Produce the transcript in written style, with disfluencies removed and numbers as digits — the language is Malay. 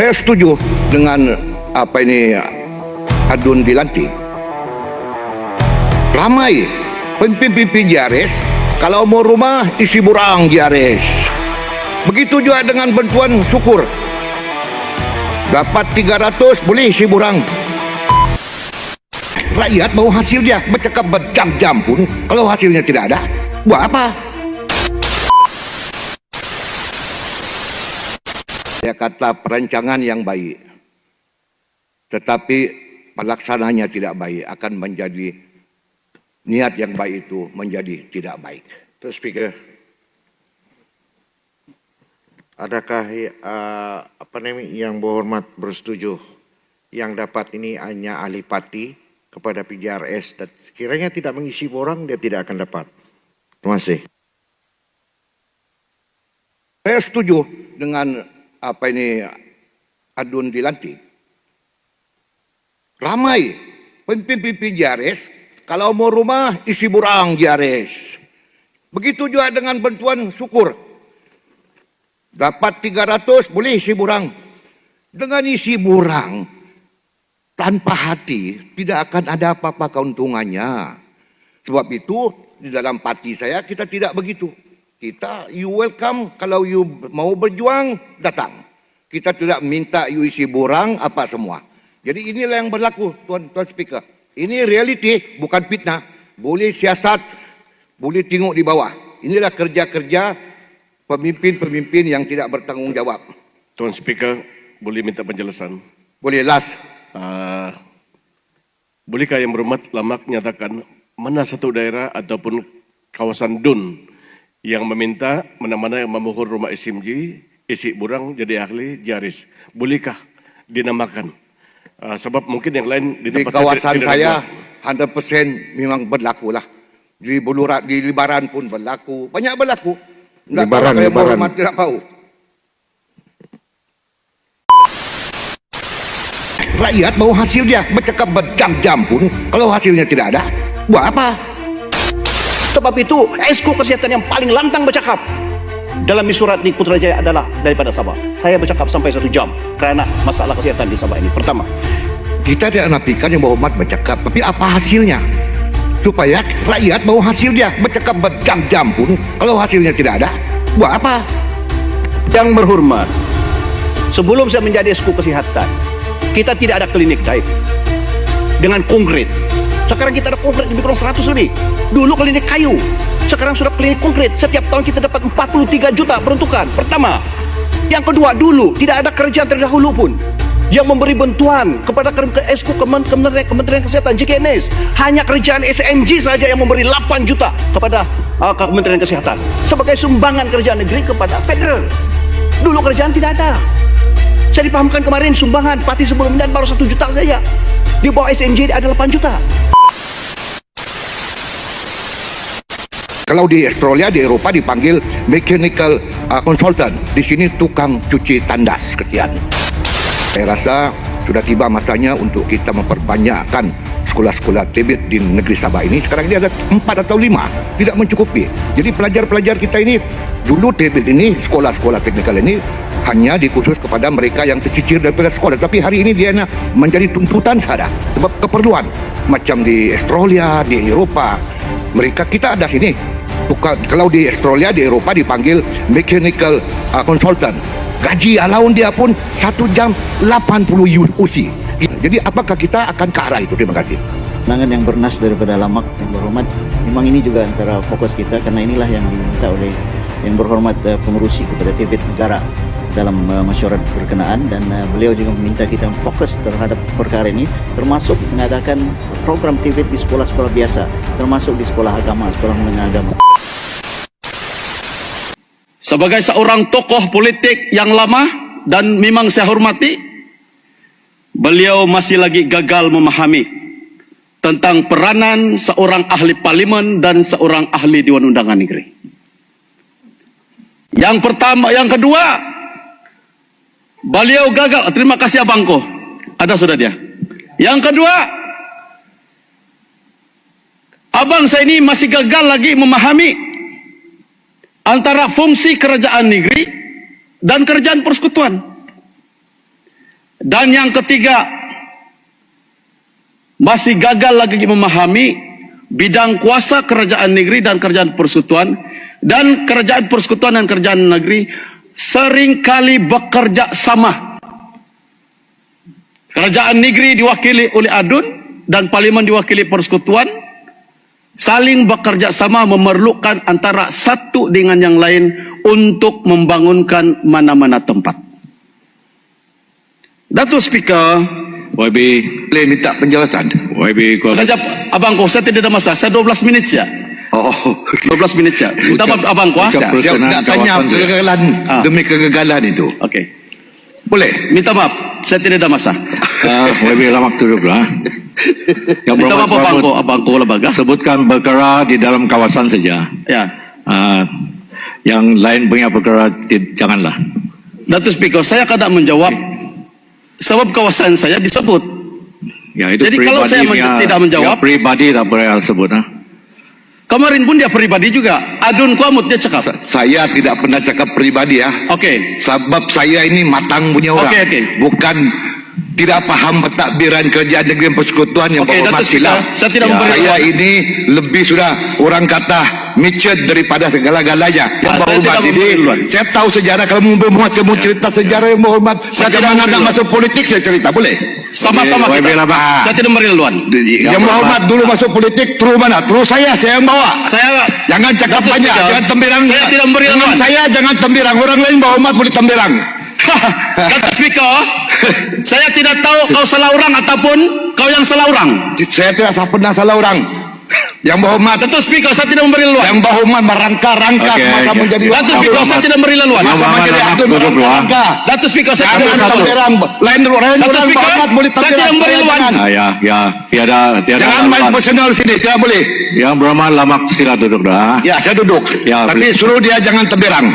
Saya setuju dengan apa ini adun dilantik. Ramai pemimpin-pemimpin JRS, kalau mau rumah isi burang JRS. Begitu juga dengan bantuan syukur. Dapat 300 boleh isi burang. Rakyat mau hasil dia, bercakap berjam-jam pun kalau hasilnya tidak ada, buat apa? Saya kata perancangan yang baik, tetapi pelaksananya tidak baik, akan menjadi niat yang baik itu menjadi tidak baik. Terus Speaker, adakah yang berhormat bersetuju yang dapat ini hanya ahli parti kepada PJRS dan sekiranya tidak mengisi borang dia tidak akan dapat? Terima kasih. Saya setuju dengan apa ini adun dilantik. Ramai pemimpin-pemimpin JRS, kalau mau rumah isi burang JRS. Begitu juga dengan bantuan syukur. Dapat 300 boleh isi burang. Dengan isi burang tanpa hati tidak akan ada apa-apa keuntungannya. Sebab itu di dalam parti saya kita tidak begitu. Kita you welcome, kalau you mau berjuang datang. Kita tidak minta you isi borang apa semua. Jadi inilah yang berlaku Tuan Speaker. Ini realiti bukan fitnah. Boleh siasat, boleh tengok di bawah. Inilah kerja-kerja pemimpin-pemimpin yang tidak bertanggung jawab. Tuan Speaker, boleh minta penjelasan? Boleh last. Bolehkah yang berhormat Lamak nyatakan mana satu daerah ataupun kawasan DUN yang meminta mana-mana yang memohon rumah SMJ, isi burang jadi ahli JRS. Bolehkah dinamakan? Sebab mungkin yang lain di kawasan saya 100% memang berlaku lah. Di Bulurat, di Libaran pun berlaku. Banyak berlaku. Libaran. Tidak tahu. Rakyat mau hasil dia, bercakap berjam-jam pun kalau hasilnya tidak ada, buat apa? Sebab itu, Esko Kesehatan yang paling lantang bercakap dalam surat di Putrajaya adalah daripada Sabah. Saya bercakap sampai 1 jam kerana masalah kesihatan di Sabah ini. Pertama, kita tidak nafikan yang berhormat bercakap, tapi apa hasilnya? Supaya rakyat mau hasil dia, bercakap berjam-jam pun kalau hasilnya tidak ada, buat apa? yang berhormat, sebelum saya menjadi Esko Kesehatan, kita tidak ada klinik dive dengan konkret. Sekarang kita ada konkret lebih kurang 100 lebih. Dulu klinik kayu, sekarang sudah klinik konkret. Setiap tahun kita dapat 43 juta peruntukan. Pertama. Yang kedua, dulu tidak ada kerjaan terdahulu pun yang memberi bantuan kepada Esko Kementerian Kesehatan JKNS. Hanya kerjaan SNG saja yang memberi 8 juta kepada Kementerian Kesehatan sebagai sumbangan kerjaan negeri kepada federal. Dulu kerjaan tidak ada. Saya dipahamkan kemarin sumbangan parti sebelum dan baru 1 juta saja. Di bawah SNJ ada 8 juta. Kalau di Australia, di Eropa dipanggil mechanical consultant. Di sini tukang cuci tandas sekian. Saya rasa sudah tiba masanya untuk kita memperbanyakkan sekolah-sekolah TVET di negeri Sabah ini. Sekarang ini ada 4 atau 5, tidak mencukupi. Jadi pelajar-pelajar kita ini, dulu TVET ini, sekolah-sekolah teknikal ini hanya dikhusus kepada mereka yang tercicir daripada sekolah. Tapi hari ini dia menjadi tuntutan sekarang. Sebab keperluan. Macam di Australia, di Eropa, kita ada sini. Kalau di Australia, di Eropa dipanggil mechanical consultant. Gaji allowance dia pun 1 jam 80 USD. Jadi apakah kita akan ke arah itu? Terima kasih. Pandangan yang bernas daripada Lamak yang berhormat, memang ini juga antara fokus kita karena inilah yang diminta oleh yang berhormat pengurusi kepada TVET negara dalam mesyuarat berkenaan, dan beliau juga meminta kita fokus terhadap perkara ini, termasuk mengadakan program TVET di sekolah-sekolah biasa, termasuk di sekolah agama, sekolah menengah agama. Sebagai seorang tokoh politik yang lama dan memang saya hormati, beliau masih lagi gagal memahami tentang peranan seorang ahli parlimen dan seorang ahli Dewan Undangan Negeri. Yang pertama, yang kedua, beliau gagal. Terima kasih abangku, ada sudah dia. Yang kedua, abang saya ini masih gagal lagi memahami antara fungsi kerajaan negeri dan kerajaan persekutuan. Dan yang ketiga, masih gagal lagi memahami bidang kuasa kerajaan negeri dan kerajaan persekutuan, dan kerajaan persekutuan dan kerajaan negeri seringkali bekerja sama. Kerajaan negeri diwakili oleh ADUN dan parlimen diwakili persekutuan, saling bekerja sama memerlukan antara satu dengan yang lain untuk membangunkan mana-mana tempat. Datuk Speaker, boleh minta penjelasan. sekejap abangku, saya tidak ada masalah, saya 12 minit saja. Oh, 12 minit saja. Minta maaf abangku. saya nak tanya kegagalan demi kegagalan itu. Okey. Boleh? Minta maaf, saya tidak ada masalah. Lebih lama duduk lah. Yang Minta maaf abangku lembaga. sebutkan perkara di dalam kawasan saja. Ya. Yang lain punya perkara janganlah. Datuk Speaker, saya akan menjawab sebab kawasan saya disebut. Ya, itu Jadi kalau saya tidak menjawab, yang pribadi tak boleh sebut. kemarin pun dia pribadi juga. Adun Kuamut dia cakap. Saya tidak pernah cakap pribadi ya. Okey. Sebab saya ini matang punya orang. Okey. Bukan tidak paham pentadbiran kerajaan negeri dan persekutuan yang Okey, berhormat Datuk Speaker, silam. saya tidak memberi Saya ruang. ini lebih sudah orang kata matured daripada segala-galanya. Yang saya berhormat tidak ini, memberi ruang. saya tahu sejarah. Kalau berhormat, saya mau cerita sejarah yang berhormat. Saya Macam tidak mana memberi nak ruang. masuk politik, saya cerita. Boleh? Sama-sama Okey, kita. boleh lah, Pak. Saya tidak memberi laluan. Yang berhormat dulu masuk politik, terus mana? Terus saya yang bawa. Saya Jangan cakap Datuk banyak, Speaker, jangan temberang. saya tidak memberi Dengan laluan. saya jangan temberang. Orang lain berhormat boleh temberang. Datuk Speaker, saya tidak tahu kau salah orang ataupun kau yang salah orang. Saya tidak pernah salah orang. Yang berhormat, Datuk Speaker, saya tidak memberi laluan. yang berhormat merangka-rangka Okey, masa okey. menjadi Datuk Speaker, saya tidak memberi laluan. masa Yang menjadi berhormat, Abdul duduk dulu, merangka. Datuk Speaker, saya tidak Jangan memberi laluan. temberang. Lain orang Datuk Speaker, berhormat boleh saya temberang. tidak memberi Saya laluan. jangan. Ya, tiada Jangan main lawan. personal sini, tidak boleh. Yang berhormat lama sila duduk dah. Ya, saya duduk. Ya, Tapi boleh. suruh dia jangan temberang.